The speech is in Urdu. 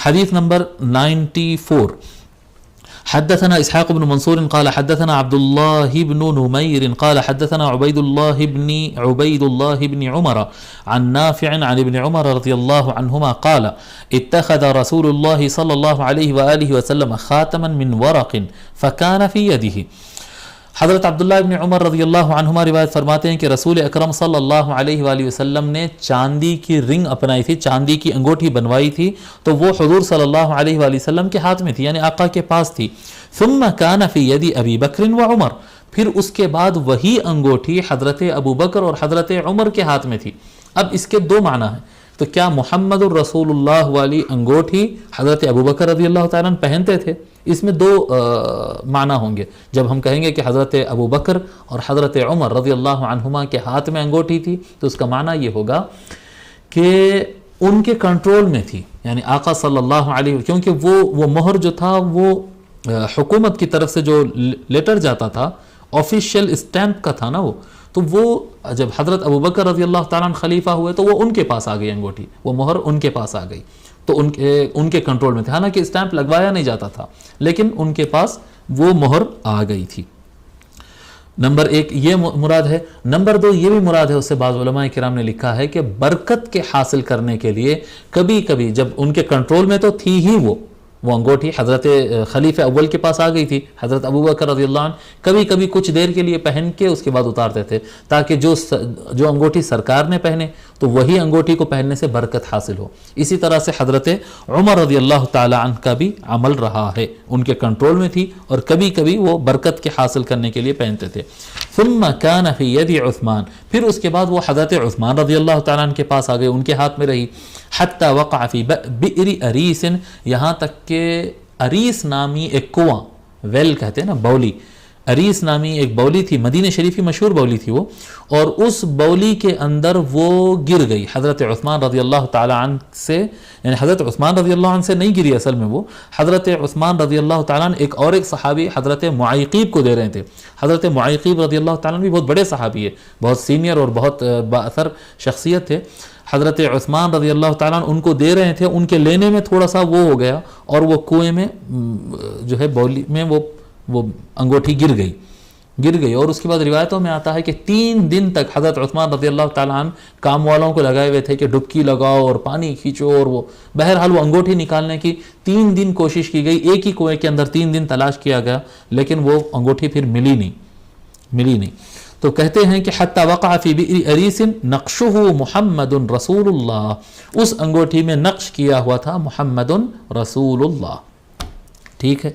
حدیث نمبر 94. حدثنا اسحاق بن منصور قال حدثنا عبد الله بن نمير قال حدثنا عبيد الله بن عمر عن نافع عن ابن عمر رضي الله عنهما قال اتخذ رسول الله صلى الله عليه وآله وسلم خاتما من ورق فكان في يده. حضرت عبداللہ ابن عمر رضی اللہ عنہما روایت فرماتے ہیں کہ رسول اکرم صلی اللہ علیہ وآلہ وسلم نے چاندی کی رنگ اپنائی تھی، چاندی کی انگوٹھی بنوائی تھی، تو وہ حضور صلی اللہ علیہ وآلہ وسلم کے ہاتھ میں تھی، یعنی آقا کے پاس تھی. ثم كان في يد ابی بکر وعمر، پھر اس کے بعد وہی انگوٹھی حضرت ابو بکر اور حضرت عمر کے ہاتھ میں تھی. اب اس کے دو معنی ہیں. تو کیا محمد الرسول اللہ والی انگوٹھی حضرت ابو بکر رضی اللہ تعالیٰ عنہ پہنتے تھے؟ اس میں دو معنی ہوں گے. جب ہم کہیں گے کہ حضرت ابو بکر اور حضرت عمر رضی اللہ عنہما کے ہاتھ میں انگوٹھی تھی، تو اس کا معنی یہ ہوگا کہ ان کے کنٹرول میں تھی، یعنی آقا صلی اللہ علیہ وسلم، کیونکہ وہ مہر جو تھا وہ حکومت کی طرف سے جو لیٹر جاتا تھا آفیشیل اسٹیمپ کا تھا نا تو وہ جب حضرت ابو بکر رضی اللہ تعالیٰ عنہ خلیفہ ہوئے تو وہ ان کے پاس آ گئی انگوٹھی، وہ مہر ان کے پاس آ گئی، تو ان کے کنٹرول میں تھے. حالانکہ اسٹیمپ لگوایا نہیں جاتا تھا لیکن ان کے پاس وہ مہر آ گئی تھی. نمبر ایک یہ مراد ہے. نمبر دو یہ بھی مراد ہے، اس سے بعض علماء کرام نے لکھا ہے کہ برکت کے حاصل کرنے کے لیے کبھی کبھی جب ان کے کنٹرول میں تو تھی ہی وہ انگوٹھی حضرت خلیفہ اول کے پاس آ گئی تھی، حضرت ابو بکر رضی اللہ عنہ کبھی کبھی کچھ دیر کے لیے پہن کے اس کے بعد اتارتے تھے تاکہ جو انگوٹھی سرکار نے پہنے تو وہی انگوٹھی کو پہننے سے برکت حاصل ہو. اسی طرح سے حضرت عمر رضی اللہ تعالی عنہ کا بھی عمل رہا ہے، ان کے کنٹرول میں تھی اور کبھی کبھی وہ برکت کے حاصل کرنے کے لیے پہنتے تھے. ثم كان في يد عثمان، پھر اس کے بعد وہ حضرت عثمان رضی اللہ تعالیٰ عنہ کے پاس آ گئے، ان کے ہاتھ میں رہی. حتی وقع فی بئر اریس، یہاں تک کہ اریس نامی ایک کنواں، ویل کہتے ہیں نا، بولی، اریس نامی ایک بولی تھی، مدینہ شریف کی مشہور بولی تھی وہ، اور اس بولی کے اندر وہ گر گئی حضرت عثمان رضی اللہ تعالیٰ عنہ سے، یعنی حضرت عثمان رضی اللہ عنہ سے نہیں گری اصل میں، وہ حضرت عثمان رضی اللہ تعالیٰ عنہ ایک صحابی حضرت معیقیب کو دے رہے تھے. حضرت معیقیب رضی اللہ تعالیٰ عنہ بھی بہت بڑے صحابی ہے، بہت سینئر اور بہت با اثر شخصیت تھے. حضرت عثمان رضی اللہ تعالیٰ عنہ ان کو دے رہے تھے، ان کے لینے میں تھوڑا سا وہ ہو گیا اور وہ کنویں میں جو ہے بولی میں وہ انگوٹھی گر گئی. اور اس کے بعد روایتوں میں آتا ہے کہ 3 دن تک حضرت عثمان رضی اللہ تعالیٰ عنہ کام والوں کو لگائے ہوئے تھے کہ ڈبکی لگاؤ اور پانی کھینچو، اور وہ بہرحال وہ انگوٹھی نکالنے کی 3 دن کوشش کی گئی، ایک ہی کنویں کے اندر 3 دن تلاش کیا گیا لیکن وہ انگوٹھی پھر ملی نہیں. تو کہتے ہیں کہ حتی وقع فی بئر اریس نقشہ محمد رسول اللہ، اس انگوٹھی میں نقش کیا ہوا تھا محمد رسول اللہ. ٹھیک ہے.